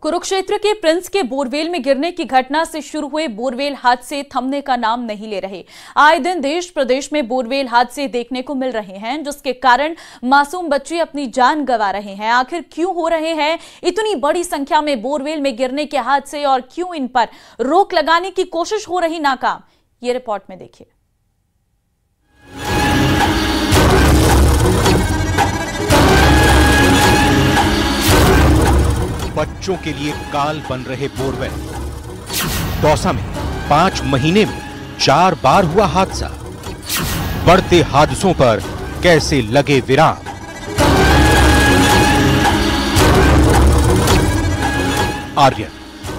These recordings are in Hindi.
कुरुक्षेत्र के प्रिंस के बोरवेल में गिरने की घटना से शुरू हुए बोरवेल हादसे थमने का नाम नहीं ले रहे। आए दिन देश प्रदेश में बोरवेल हादसे देखने को मिल रहे हैं, जिसके कारण मासूम बच्चे अपनी जान गंवा रहे हैं। आखिर क्यों हो रहे हैं इतनी बड़ी संख्या में बोरवेल में गिरने के हादसे और क्यों इन पर रोक लगाने की कोशिश हो रही नाकाम, ये रिपोर्ट में देखिए। बच्चों के लिए काल बन रहे बोरवेल। दौसा में 5 महीने में 4 बार हुआ हादसा। बढ़ते हादसों पर कैसे लगे विराम। आर्यन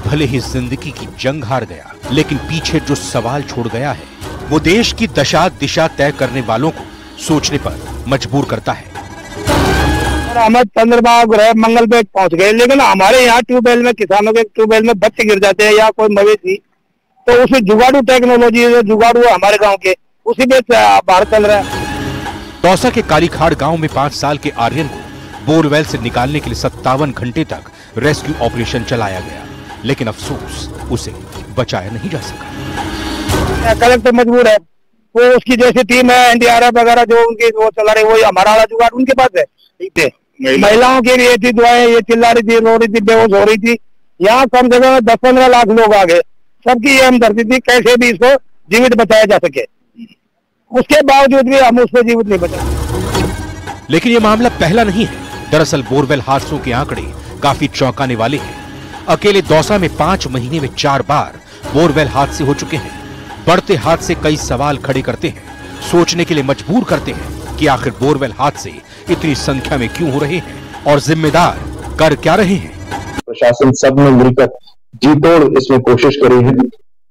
भले ही जिंदगी की जंग हार गया, लेकिन पीछे जो सवाल छोड़ गया है वो देश की दशा दिशा तय करने वालों को सोचने पर मजबूर करता है। अहमद चंद्रबाग ग्रह मंगल पे पहुंच गए, लेकिन हमारे यहाँ ट्यूबवेल में, किसानों के ट्यूबवेल में बच्चे गिर जाते हैं या कोई मवेशी, तो उसी जुगाड़ू टेक्नोलॉजी जुगाड़ू हमारे गांव के उसी पे भारत चल रहा है। दौसा के कालीखाड़ गांव में 5 साल के आर्यन को बोरवेल से निकालने के लिए 57 घंटे तक रेस्क्यू ऑपरेशन चलाया गया, लेकिन अफसोस उसे बचाया नहीं जा सका। कलेक्टर मजबूर है, वो उसकी जैसी टीम है, एनडीआरएफ वगैरह जो उनकी वो चला रहे, वही हमारा वाला जुगाड़ उनके पास है। महिलाओं की भी ये थी दुआएं, ये चिल्ला रही थी, रो रही थी, बेहोश हो रही थी। यहाँ कम से कम 10-15 लाख लोग आ गए, सबकी ये हमदर्दी थी कैसे भी इसको जीवित बचाया जा सके। उसके बावजूद भी हम उसको जीवित नहीं बचा। लेकिन ये मामला पहला नहीं है। दरअसल बोरवेल हादसों के आंकड़े काफी चौंकाने वाले हैं। अकेले दौसा में 5 महीने में 4 बार बोरवेल हादसे हो चुके हैं। बढ़ते हादसे कई सवाल खड़े करते हैं, सोचने के लिए मजबूर करते हैं कि आखिर बोरवेल हादसे इतनी संख्या में क्यों हो रहे हैं और जिम्मेदार कर क्या रहे हैं। प्रशासन सब ने मिलकर जी तोड़ इसमें कोशिश करी है।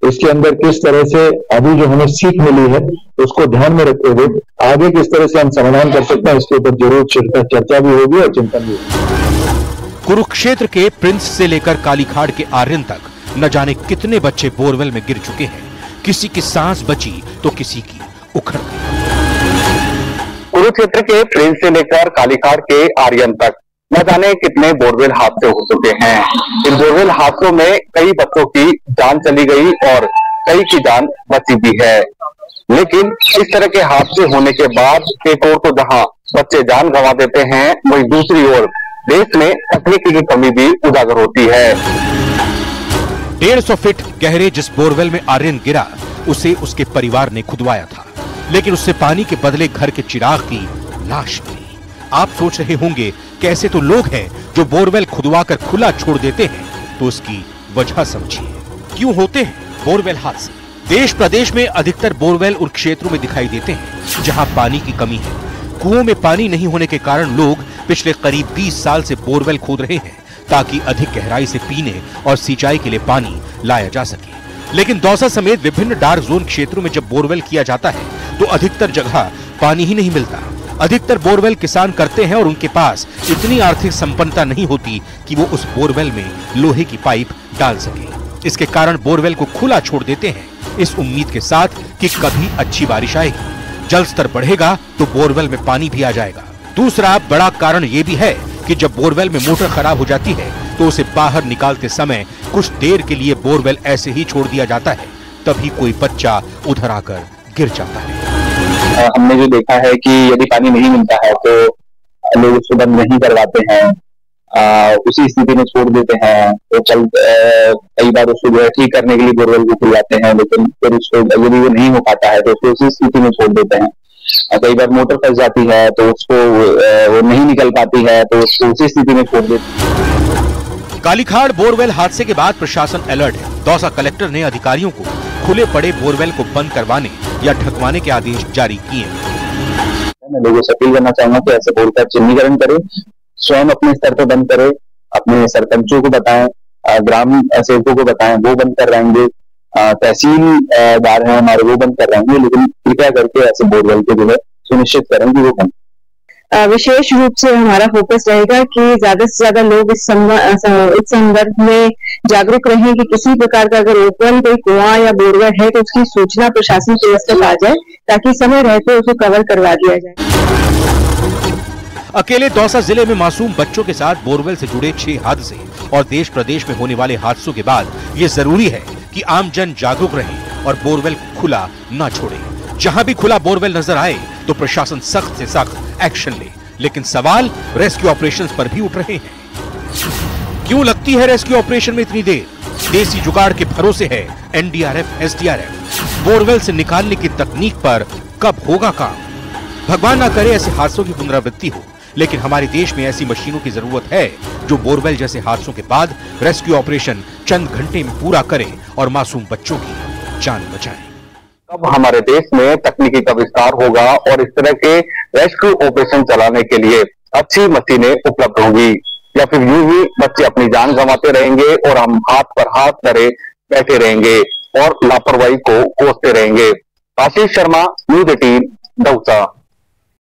इसके अंदर किस तरह से अभी जो हमें सीख मिली है उसको ध्यान में रखते हुए आगे किस तरह से हम समाधान कर सकते हैं, इसके ऊपर जरूर चर्चा भी होगी और चिंतन भी होगी। कुरुक्षेत्र के प्रिंस से लेकर कालीखाड़ के आर्यन तक न जाने कितने बच्चे बोरवेल में गिर चुके हैं। किसी की सांस बची तो किसी की उखड़ गई। कुरुक्षेत्र के प्रिंस से लेकर कालीखाड़ के आर्यन तक न जाने कितने बोरवेल हादसे हो चुके हैं। इन बोरवेल हादसों में कई बच्चों की जान चली गई और कई की जान बची भी है। लेकिन इस तरह के हादसे होने के बाद एक ओर तो जहां बच्चे जान गंवा देते हैं, वहीं दूसरी ओर देश में तकनीकी की कमी भी उजागर होती है। 150 फीट गहरे जिस बोरवेल में आर्यन गिरा उसे उसके परिवार ने खुदवाया था, लेकिन उससे पानी के बदले घर के चिराग की लाश मिली। आप सोच रहे होंगे कैसे तो लोग हैं जो बोरवेल खुदवाकर खुला छोड़ देते हैं, तो उसकी वजह समझिए क्यों होते हैं बोरवेल हादसे। देश प्रदेश में अधिकतर बोरवेल उन क्षेत्रों में दिखाई देते हैं जहां पानी की कमी है। कुओं में पानी नहीं होने के कारण लोग पिछले करीब 20 साल से बोरवेल खोद रहे हैं ताकि अधिक गहराई से पीने और सिंचाई के लिए पानी लाया जा सके। लेकिन दौसा समेत विभिन्न डार्क जोन क्षेत्रों में जब बोरवेल किया जाता है तो अधिकतर जगह पानी ही नहीं मिलता। अधिकतर बोरवेल किसान करते हैं और उनके पास इतनी आर्थिक संपन्नता नहीं होती कि वो उस बोरवेल में लोहे की पाइप डाल सके। इसके कारण बोरवेल को खुला छोड़ देते हैं, इस उम्मीद के साथ कि कभी अच्छी बारिश आएगी, जल स्तर बढ़ेगा तो बोरवेल में पानी भी आ जाएगा। दूसरा बड़ा कारण ये भी है कि जब बोरवेल में मोटर खराब हो जाती है तो उसे बाहर निकालते समय कुछ देर के लिए बोरवेल ऐसे ही छोड़ दिया जाता है, तभी कोई बच्चा उधर आकर गिर जाता है। हमने जो देखा है कि यदि पानी नहीं मिलता है तो लोग उसको बंद नहीं करवाते हैं, उसी स्थिति में छोड़ देते हैं। तो कई बार उसको जो है ठीक करने के लिए बोरवेल को खुलवाते हैं, लेकिन फिर उसको यदि वो नहीं हो पाता है तो उसको उसी स्थिति में छोड़ देते हैं। कई बार मोटर फंस जाती है तो उसको वो नहीं निकल पाती है तो उसको उसी स्थिति में छोड़ देते हैं। कालीखाड़ बोरवेल हादसे के बाद प्रशासन अलर्ट है। दौसा कलेक्टर ने अधिकारियों को खुले पड़े बोरवेल को बंद करवाने या ढकवाने के आदेश जारी किए। मैं लोगों से अपील करना चाहूंगा कि ऐसे बोर का चिन्हीकरण करें, स्वयं अपने स्तर पर बंद करें, अपने सरपंचों को बताएं, ग्राम सेवकों को बताएं, वो बंद कर रहेंगे, तहसीलदार हैं हमारे वो बंद कर रहेंगे, लेकिन कृपया करके ऐसे बोरवेल को जो है सुनिश्चित करें कि वो बंद। विशेष रूप से हमारा फोकस रहेगा कि ज्यादा से ज्यादा लोग इस संदर्भ में जागरूक रहें कि किसी प्रकार का अगर ओपन कोई कुआं या बोरवेल है तो उसकी सूचना प्रशासन के तक आ जाए ताकि समय रहते उसे कवर करवा दिया जाए। अकेले दौसा जिले में मासूम बच्चों के साथ बोरवेल से जुड़े 6 हादसे और देश प्रदेश में होने वाले हादसों के बाद ये जरूरी है कि आम जन जागरूक रहे और बोरवेल खुला न छोड़े। जहां भी खुला बोरवेल नजर आए तो प्रशासन सख्त से सख्त एक्शन ले। लेकिन सवाल रेस्क्यू ऑपरेशंस पर भी उठ रहे हैं। क्यों लगती है रेस्क्यू ऑपरेशन में इतनी देर? देसी जुगाड़ के भरोसे है एनडीआरएफ, एसडीआरएफ। बोरवेल से निकालने की तकनीक पर कब होगा काम? भगवान ना करे ऐसे हादसों की पुनरावृत्ति हो, लेकिन हमारे देश में ऐसी मशीनों की जरूरत है जो बोरवेल जैसे हादसों के बाद रेस्क्यू ऑपरेशन चंद घंटे में पूरा करे और मासूम बच्चों की जान बचाए। अब हमारे देश में तकनीकी का विस्तार होगा और इस तरह के रेस्क्यू ऑपरेशन चलाने के लिए अच्छी मशीनें उपलब्ध होंगी, या फिर यूं ही बच्चे अपनी जान गंवाते रहेंगे और हम हाथ पर हाथ धरे बैठे रहेंगे और लापरवाही को कोसते रहेंगे। आशीष शर्मा, न्यूज़ 18, दौसा।